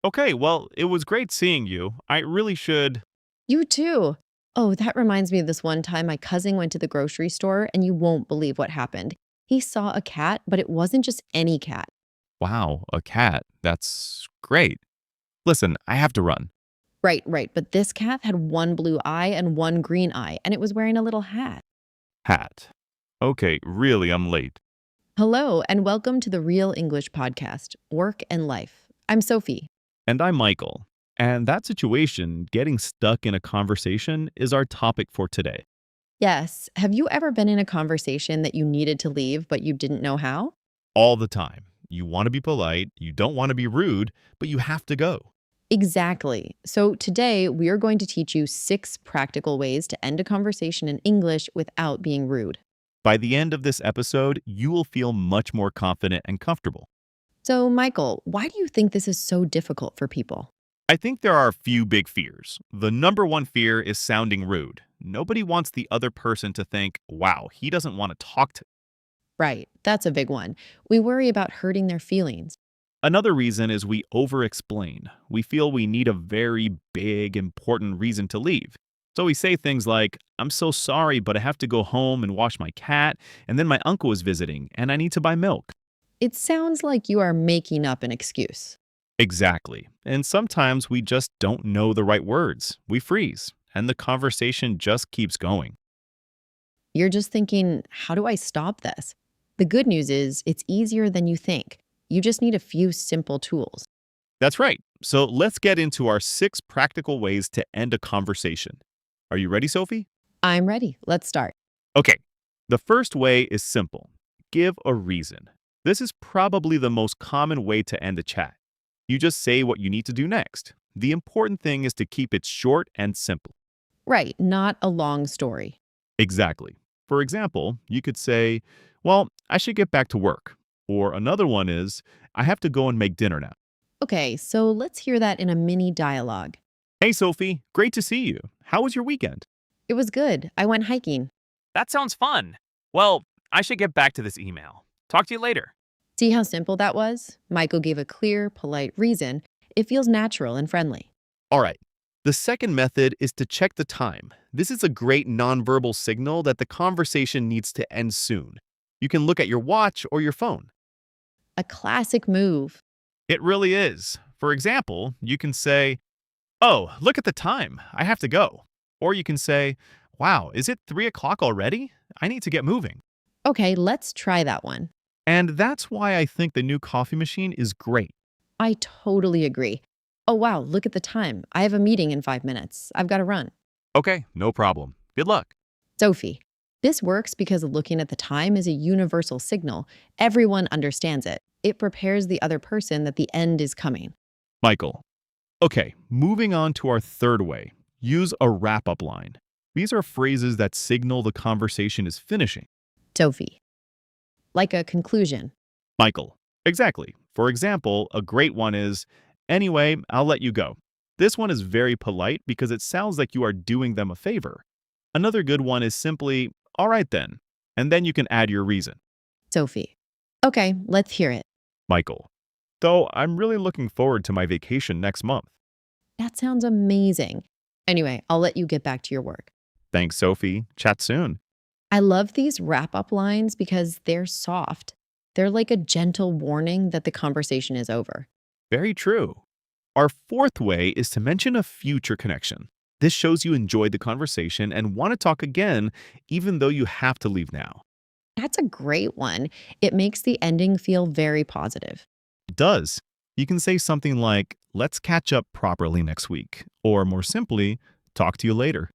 Okay, well, it was great seeing you. I really should. You too. Oh, that reminds me of this one time my cousin went to the grocery store and you won't believe what happened. He saw a cat, but it wasn't just any cat. Wow, a cat. That's great. Listen, I have to run. Right, right. But this cat had one blue eye and one green eye, and it was wearing a little hat. Hat. Okay, really, I'm late. Hello, and welcome to the Real English Podcast, Work and Life. I'm Sophie. And I'm Michael. And that situation, getting stuck in a conversation, is our topic for today. Yes, have you ever been in a conversation that you needed to leave, but you didn't know how? All the time. You want to be polite, you don't want to be rude, but you have to go. Exactly. So today we are going to teach you 6 practical ways to end a conversation in English without being rude. By the end of this episode, you will feel much more confident and comfortable. So, Michael, why do you think this is so difficult for people? I think there are a few big fears. The number one fear is sounding rude. Nobody wants the other person to think, wow, he doesn't want to talk to me. Right, that's a big one. We worry about hurting their feelings. Another reason is we over-explain. We feel we need a very big, important reason to leave. So we say things like, I'm so sorry, but I have to go home and wash my cat, and then my uncle is visiting, and I need to buy milk. It sounds like you are making up an excuse. Exactly. And sometimes we just don't know the right words. We freeze, and the conversation just keeps going. You're just thinking, how do I stop this? The good news is, it's easier than you think. You just need a few simple tools. That's right. So let's get into our 6 practical ways to end a conversation. Are you ready, Sophie? I'm ready. Let's start. Okay. The first way is simple. Give a reason. This is probably the most common way to end a chat. You just say what you need to do next. The important thing is to keep it short and simple. Right, not a long story. Exactly. For example, you could say, well, I should get back to work. Or another one is, I have to go and make dinner now. Okay, so let's hear that in a mini dialogue. Hey, Sophie, great to see you. How was your weekend? It was good. I went hiking. That sounds fun. Well, I should get back to this email. Talk to you later. See how simple that was? Michael gave a clear, polite reason. It feels natural and friendly. All right. The second method is to check the time. This is a great nonverbal signal that the conversation needs to end soon. You can look at your watch or your phone. A classic move. It really is. For example, you can say, oh, look at the time. I have to go. Or you can say, wow, is it 3 o'clock already? I need to get moving. Okay, let's try that one. And that's why I think the new coffee machine is great. I totally agree. Oh, wow, look at the time. I have a meeting in 5 minutes. I've got to run. Okay, no problem. Good luck. Sophie, this works because looking at the time is a universal signal. Everyone understands it. It prepares the other person that the end is coming. Michael. Okay, moving on to our third way. Use a wrap-up line. These are phrases that signal the conversation is finishing. Sophie, like a conclusion. Michael. Exactly. For example, a great one is, anyway, I'll let you go. This one is very polite because it sounds like you are doing them a favor. Another good one is simply, all right then, and then you can add your reason. Sophie, okay, let's hear it. Michael. Though I'm really looking forward to my vacation next month. That sounds amazing. Anyway, I'll let you get back to your work. Thanks, Sophie. Chat soon. I love these wrap-up lines because they're soft. They're like a gentle warning that the conversation is over. Very true. Our fourth way is to mention a future connection. This shows you enjoyed the conversation and want to talk again, even though you have to leave now. That's a great one. It makes the ending feel very positive. It does. You can say something like, let's catch up properly next week. Or more simply, talk to you later.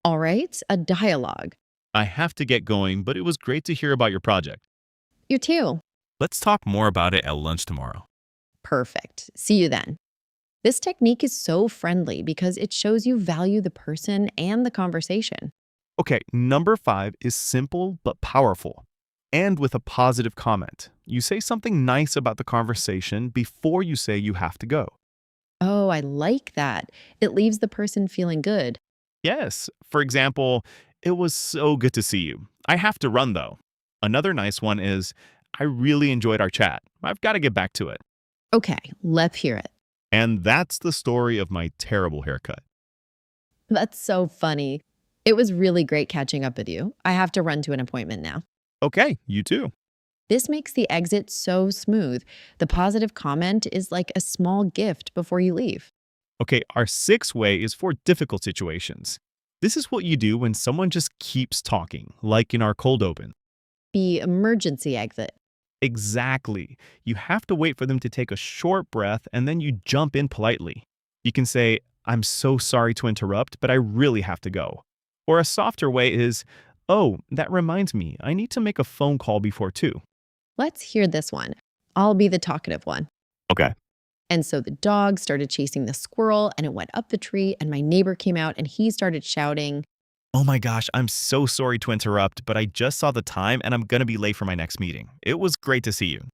All right, a dialogue. I have to get going, but it was great to hear about your project. You too. Let's talk more about it at lunch tomorrow. Perfect. See you then. This technique is so friendly because it shows you value the person and the conversation. Okay, number 5 is simple but powerful. And with a positive comment. You say something nice about the conversation before you say you have to go. Oh, I like that. It leaves the person feeling good. Yes, for example, it was so good to see you. I have to run though. Another nice one is, I really enjoyed our chat. I've got to get back to it. Okay, let's hear it. And that's the story of my terrible haircut. That's so funny. It was really great catching up with you. I have to run to an appointment now. Okay, you too. This makes the exit so smooth. The positive comment is like a small gift before you leave. Okay, our sixth way is for difficult situations. This is what you do when someone just keeps talking, like in our cold open. The emergency exit. Exactly. You have to wait for them to take a short breath and then you jump in politely. You can say, I'm so sorry to interrupt, but I really have to go. Or a softer way is, oh, that reminds me, I need to make a phone call before 2. Let's hear this one. I'll be the talkative one. Okay. And so the dog started chasing the squirrel and it went up the tree, and my neighbor came out and he started shouting. Oh my gosh, I'm so sorry to interrupt, but I just saw the time and I'm going to be late for my next meeting. It was great to see you.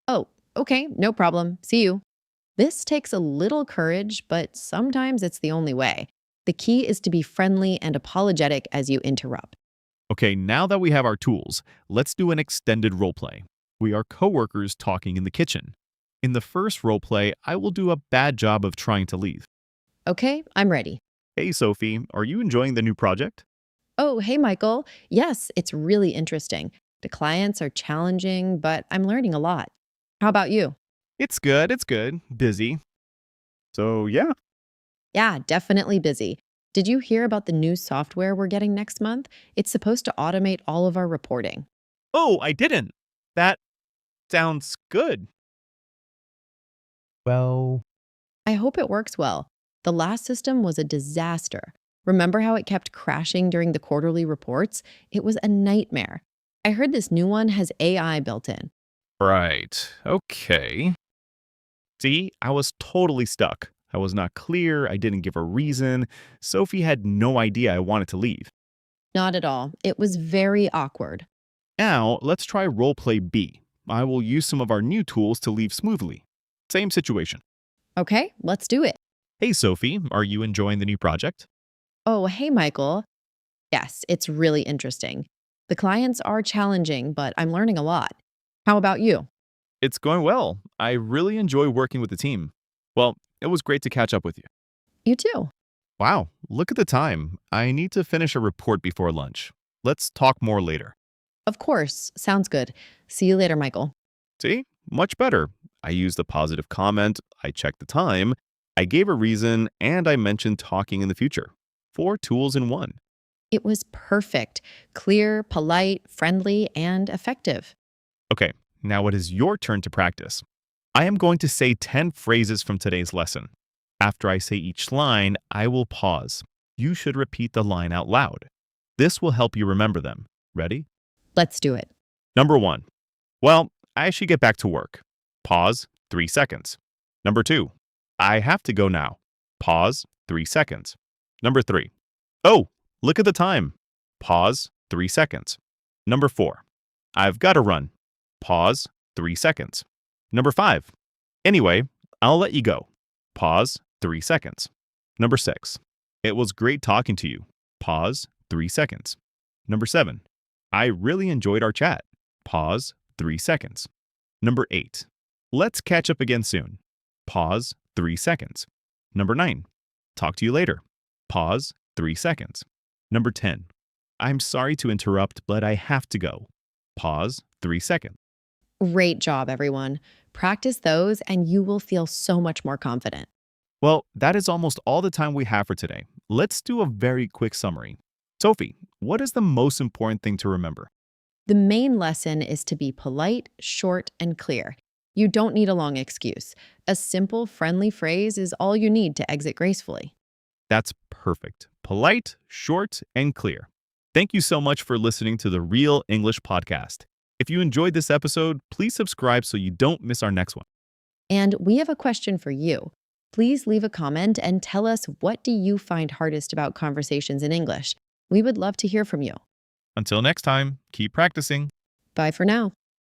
Oh, okay, no problem. See you. This takes a little courage, but sometimes it's the only way. The key is to be friendly and apologetic as you interrupt. Okay, now that we have our tools, let's do an extended role play. We are coworkers talking in the kitchen. In the first role play, I will do a bad job of trying to leave. Okay, I'm ready. Hey Sophie, are you enjoying the new project? Oh, hey, Michael. Yes, it's really interesting. The clients are challenging, but I'm learning a lot. How about you? It's good. Busy. So, yeah. Yeah, definitely busy. Did you hear about the new software we're getting next month? It's supposed to automate all of our reporting. Oh, I didn't. That sounds good. Well, I hope it works well. The last system was a disaster. Remember how it kept crashing during the quarterly reports? It was a nightmare. I heard this new one has AI built in. right. Okay. See, I was totally stuck. I was not clear. I didn't give a reason. Sophie had no idea I wanted to leave. Not at all. It was very awkward. Now, let's try roleplay B. I will use some of our new tools to leave smoothly. Same situation. Okay, let's do it. Hey, Sophie, are you enjoying the new project? Oh, hey, Michael. Yes, it's really interesting. The clients are challenging, but I'm learning a lot. How about you? It's going well. I really enjoy working with the team. Well, it was great to catch up with you. You too. Wow, look at the time. I need to finish a report before lunch. Let's talk more later. Of course. Sounds good. See you later, Michael. See? Much better. I used a positive comment, I checked the time, I gave a reason, and I mentioned talking in the future. 4 tools in one. It was perfect. Clear, polite, friendly, and effective. Okay, now it is your turn to practice. I am going to say 10 phrases from today's lesson. After I say each line, I will pause. You should repeat the line out loud. This will help you remember them. Ready? Let's do it. Number 1. Well, I should get back to work. Pause, 3 seconds. Number 2. I have to go now. Pause, 3 seconds. Number 3. Oh, look at the time. Pause, 3 seconds. Number 4. I've got to run. Pause, 3 seconds. Number 5. Anyway, I'll let you go. Pause, 3 seconds. Number 6. It was great talking to you. Pause, 3 seconds. Number 7. I really enjoyed our chat. Pause, 3 seconds. Number 8. Let's catch up again soon. Pause, 3 seconds. Number 9. Talk to you later. Pause, 3 seconds. Number 10. I'm sorry to interrupt, but I have to go. Pause, 3 seconds. Great job, everyone. Practice those, and you will feel so much more confident. Well, that is almost all the time we have for today. Let's do a very quick summary. Sophie, what is the most important thing to remember? The main lesson is to be polite, short, and clear. You don't need a long excuse. A simple, friendly phrase is all you need to exit gracefully. That's perfect. Polite, short, and clear. Thank you so much for listening to the Real English Podcast. If you enjoyed this episode, please subscribe so you don't miss our next one. And we have a question for you. Please leave a comment and tell us, what do you find hardest about conversations in English? We would love to hear from you. Until next time, keep practicing. Bye for now.